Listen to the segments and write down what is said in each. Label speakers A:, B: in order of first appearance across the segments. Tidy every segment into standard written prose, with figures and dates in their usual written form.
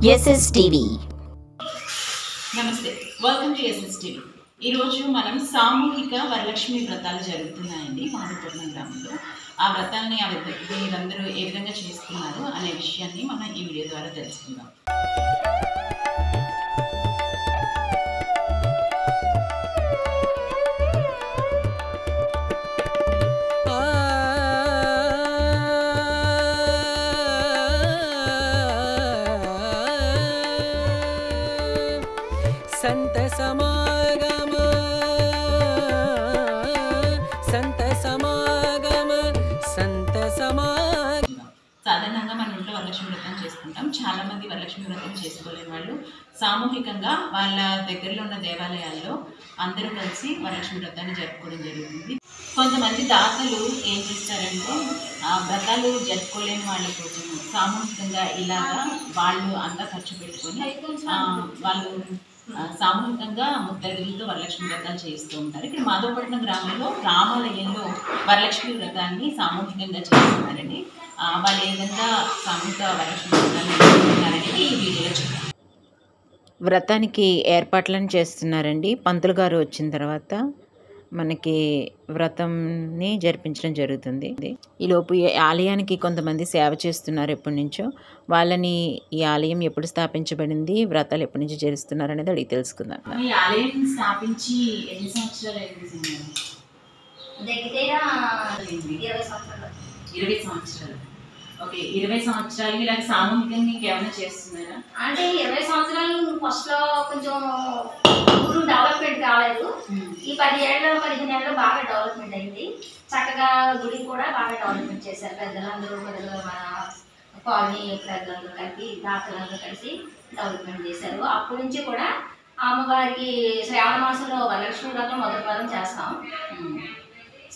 A: SSTV.
B: నమస్తే, welcome to SSTV. ఈరోజు మనం సామూహిక వరలక్ష్మి వ్రతాలు జరుగుతున్నాయండి మామిడిపట్నం గ్రామంలో. ఆ వ్రతాన్ని మీరందరూ ఏ విధంగా చేస్తున్నారు అనే విషయాన్ని మనం ఈ వీడియో ద్వారా తెలుసుకుందాం. సాధారణంగా మన ఇంట్లో వరలక్ష్మి వ్రతం చేసుకుంటాం. చాలామంది వరలక్ష్మి వ్రతం చేసుకోలేని వాళ్ళు సామూహికంగా వాళ్ళ దగ్గరలో ఉన్న దేవాలయాల్లో అందరూ కలిసి వరలక్ష్మి వ్రతాన్ని జరుపుకోవడం జరుగుతుంది. కొంతమంది దాతలు ఏం చేస్తారంటే వ్రతాలు జరుపుకోలేని వాళ్ళ కోసం సామూహికంగా ఇలాగా వాళ్ళు అంతా ఖర్చు పెట్టుకొని వాళ్ళు సామూహికంగా ముత్తైదులతో వరలక్ష్మి వ్రతాలు చేస్తూ ఉంటారు. ఇక్కడ మాధవపట్నం గ్రామంలో రామాలయంలో వరలక్ష్మి వ్రతాన్ని సామూహికంగా చేస్తున్నారండి. వాళ్ళు ఏ విధంగా సామూహిక వరలక్ష్మి వ్రతాన్ని చేస్తున్నారనేది ఈ వీడియోలో చూద్దాం.
A: వ్రతానికి ఏర్పాట్లను చేస్తున్నారండి. పంతులు గారు వచ్చిన తర్వాత మనకి వ్రతంని జరిపించడం జరుగుతుంది. ఈలోపు ఈ ఆలయానికి కొంతమంది సేవ చేస్తున్నారు ఎప్పటి నుంచో. వాళ్ళని ఈ ఆలయం ఎప్పుడు స్థాపించబడింది, వ్రతాలు ఎప్పటి నుంచి చేస్తున్నారు అనేది అడిగి తెలుసుకుందాం.
B: ఈ ఆలయం స్థాపించి ఎన్ని సంవత్సరాలు అయింది? 20 సంవత్సరాలు. ఓకే, 20 సంవత్సరాలు ఇలా సామూహికంగా ఇంకేమైనా చేస్తున్నారా?
C: అంటే 20 సంవత్సరాలు ఫస్ట్ లో కొంచెం ఊరు డెవలప్మెంట్ కాలేదు. ఈ 15 ఏళ్ళు బాగా డెవలప్మెంట్ అయింది. చక్కగా గుడి కూడా బాగా డెవలప్మెంట్ చేశారు. పెద్దలందరూ మన కాలనీ పెద్దలందరూ కలిసి దాతలందరూ కలిసి డెవలప్మెంట్ చేశారు. అప్పటి నుంచి కూడా అమ్మవారికి శ్రావణ మాసంలో వరలక్ష్మి వ్రతం మొదటి వారం చేస్తాం.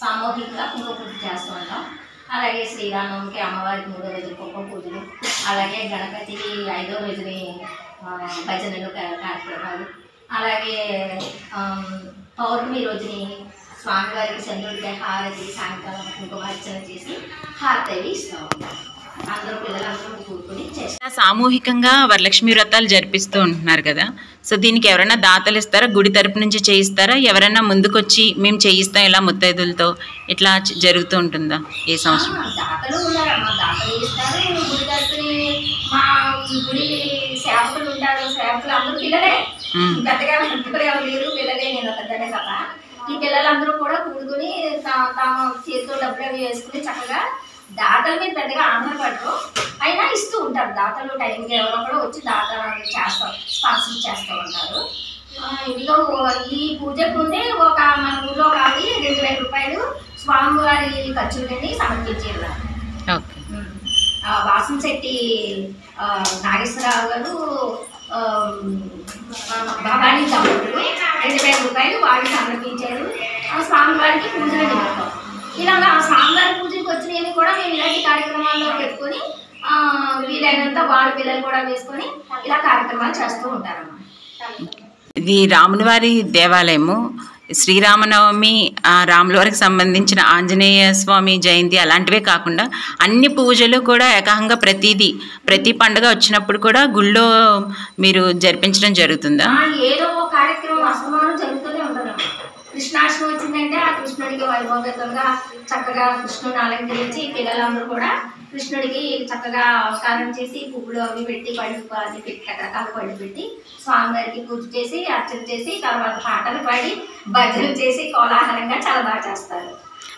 C: సామూహికంగా కుంకుమ పూజ చేస్తూ ఉంటాం. అలాగే శ్రీరామకి అమ్మవారికి 3వ రోజు కుంకుమ పూజలు, అలాగే గణపతికి 5వ రోజుని భజనలు కార్యక్రమాలు, అలాగే పౌర్ణమి రోజుని స్వామివారికి చంద్రుడికి హారతి, సాయంకాలం కుంకుమార్చన చేసి హారతి అవి ఇస్తాం. అందరూ పిల్లలందరూ కూర్చుని చేస్తారు.
A: సామూహికంగా వరలక్ష్మి వ్రతాలు జరిపిస్తూ ఉంటున్నారు కదా, సో దీనికి ఎవరైనా దాతలు ఇస్తారా? గుడి తరపు నుంచి చేయిస్తారా? ఎవరైనా ముందుకొచ్చి మేము చేయిస్తాం ఇలా ముత్తైదులతో ఇట్లా జరుగుతూ ఉంటుందా ఏ సంవత్సరం?
C: దాతలు ఉన్నారమ్మా, దాతలు ఇస్తారు. గుడి తరపుని మా ఈ గుడి సేవకులు ఉంటారు. సేవకులు అందరూ పిల్లలే, పెద్దగా ఎవరు లేరు, పిల్లలే. నేను పెద్దనే కదా. ఈ పిల్లలందరూ కూడా కూడుకుని తమ చేతితో డబ్బులు అవి వేసుకుని చక్కగా దాతల మీద పెద్దగా ఆధారపడరు, అయినా ఇస్తూ ఉంటారు. దాతలు టైంకి ఎవరో కూడా వచ్చి దాత చేస్తారు, స్పాన్సర్ చేస్తూ ఉంటారు. ఇందులో ఈ పూజకు ముందే మన ఊళ్ళో కాదు 2,000 రూపాయలు స్వామివారి ఖర్చులని సమర్పించేవారు. వాసంశెట్టి నాగేశ్వరరావు గారు భవానీ దంపతులు 2,000 రూపాయలు వాళ్ళు సమర్పించారు స్వామివారికి పూజల నిమిత్తం. ఇలాగా స్వామివారి పూజకి వచ్చినవి కూడా మేము ఇలాంటి కార్యక్రమాల్లో పెట్టుకొని వీలైనంత వాళ్ళ పిల్లలు కూడా వేసుకొని ఇలా కార్యక్రమాలు చేస్తూ ఉంటారన్నమాట.
A: ఇది రాముని వారి దేవాలయము. శ్రీరామనవమి, రాముల వారికి సంబంధించిన ఆంజనేయ స్వామి జయంతి అలాంటివే కాకుండా అన్ని పూజలు కూడా ఏకంగా ప్రతి పండుగ వచ్చినప్పుడు కూడా గుళ్ళో మీరు జరిపించడం జరుగుతుందా?
C: ఏదో కార్యక్రమం అస్తమానం జరుగుతూనే ఉంటుంది. కృష్ణాష్టమి వచ్చిందంటే ఆ కృష్ణుడికి వైభవంగా చక్కగా కృష్ణుని అలంకరించి పిల్లలందరూ కూడా కృష్ణుడికి చక్కగా అవతారం చేసి పువ్వులు అవి పెట్టి పళ్ళు అది పెట్టి రకరకాల పళ్ళు పెట్టి స్వామివారికి పూజ చేసి అర్చన చేసి తర్వాత పాటలు పాడి భజనలు చేసి కోలాహలంగా చాలా బాగా చేస్తారు.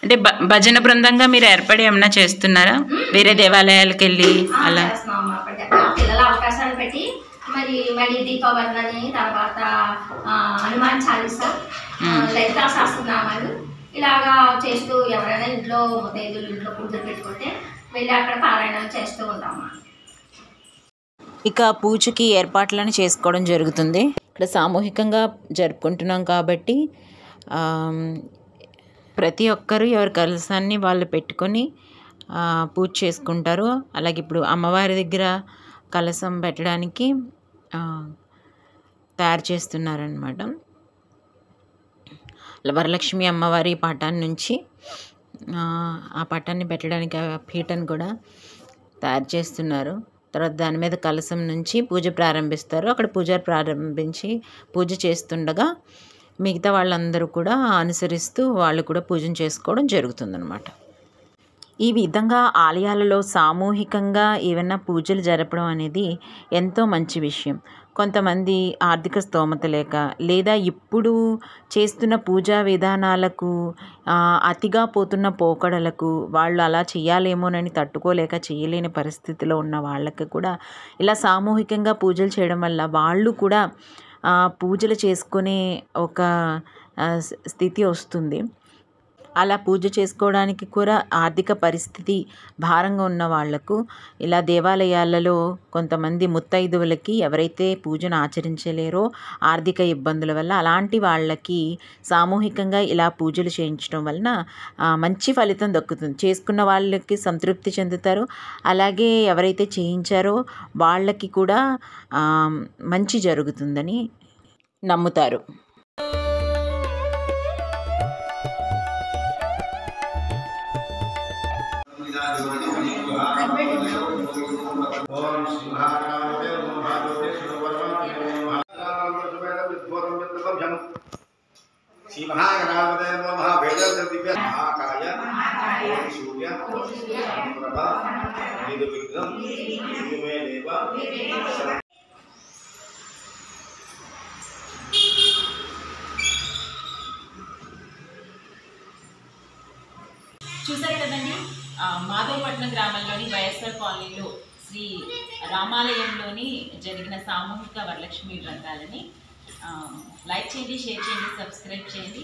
A: అంటే భజన బృందంగా మీరు ఏర్పడి ఏమన్నా చేస్తున్నారా? వేరే దేవాలయాలకు వెళ్ళి అలా
C: చేస్తున్నాం. పిల్లల అవకాశాలు పెట్టి మళ్ళీ దీపవర్ణని, తర్వాత హనుమాన్ చాలీసా, లలితా సహస్రనామాలు ఇలాగా చేస్తూ ఎవరైనా ఇంట్లో ముత్తైదులు ఇంట్లో పూజలు పెట్టుకుంటే వెళ్ళి అక్కడ పారాయణం చేస్తూ ఉంటాము.
A: ఇక పూజకి ఏర్పాట్లను చేసుకోవడం జరుగుతుంది. ఇక్కడ సామూహికంగా జరుపుకుంటున్నాం కాబట్టి ప్రతి ఒక్కరూ ఎవరి కలశాన్ని వాళ్ళు పెట్టుకొని పూజ చేసుకుంటారు. అలాగే ఇప్పుడు అమ్మవారి దగ్గర కలశం పెట్టడానికి తయారు చేస్తున్నారనమాట. వరలక్ష్మి అమ్మవారి పటాన్ని నుంచి ఆ పటాన్ని పెట్టడానికి ఆ పీటను కూడా తయారు చేస్తున్నారు. తర్వాత దాని మీద కలశం నుంచి పూజ ప్రారంభిస్తారు. అక్కడ పూజారి ప్రారంభించి పూజ చేస్తుండగా మిగతా వాళ్ళందరూ కూడా అనుసరిస్తూ వాళ్ళు కూడా పూజను చేసుకోవడం జరుగుతుందన్నమాట. ఈ విధంగా ఆలయాలలో సామూహికంగా ఏవైనా పూజలు జరపడం అనేది ఎంతో మంచి విషయం. కొంతమంది ఆర్థిక స్తోమత లేక లేదా ఇప్పుడు చేస్తున్న పూజా విధానాలకు అతిగా పోతున్న పోకడలకు వాళ్ళు అలా చేయాలేమోనని తట్టుకోలేక చేయలేని పరిస్థితిలో ఉన్న వాళ్ళకి కూడా ఇలా సామూహికంగా పూజలు చేయడం వల్ల వాళ్ళు కూడా పూజలు చేసుకునే ఒక స్థితి వస్తుంది. అలా పూజ చేసుకోవడానికి కూడా ఆర్థిక పరిస్థితి భారంగా ఉన్న వాళ్లకు ఇలా దేవాలయాలలో కొంతమంది ముత్తైదువులకి ఎవరైతే పూజను ఆచరించలేరో ఆర్థిక ఇబ్బందుల వల్ల అలాంటి వాళ్ళకి సామూహికంగా ఇలా పూజలు చేయించడం వలన మంచి ఫలితం దక్కుతుంది. చేసుకున్న వాళ్ళకి సంతృప్తి చెందుతారు. అలాగే ఎవరైతే చేయించారో వాళ్ళకి కూడా మంచి జరుగుతుందని నమ్ముతారు.
B: చూసారు కదండి, మాధవపట్నం గ్రామంలోని వైఎస్ఆర్ కాలనీలో శ్రీ రామాలయంలోని జరిగిన సామూహిక వరలక్ష్మి వ్రతాలని లైక్ చేయండి, షేర్ చేయండి, సబ్స్క్రైబ్ చేయండి.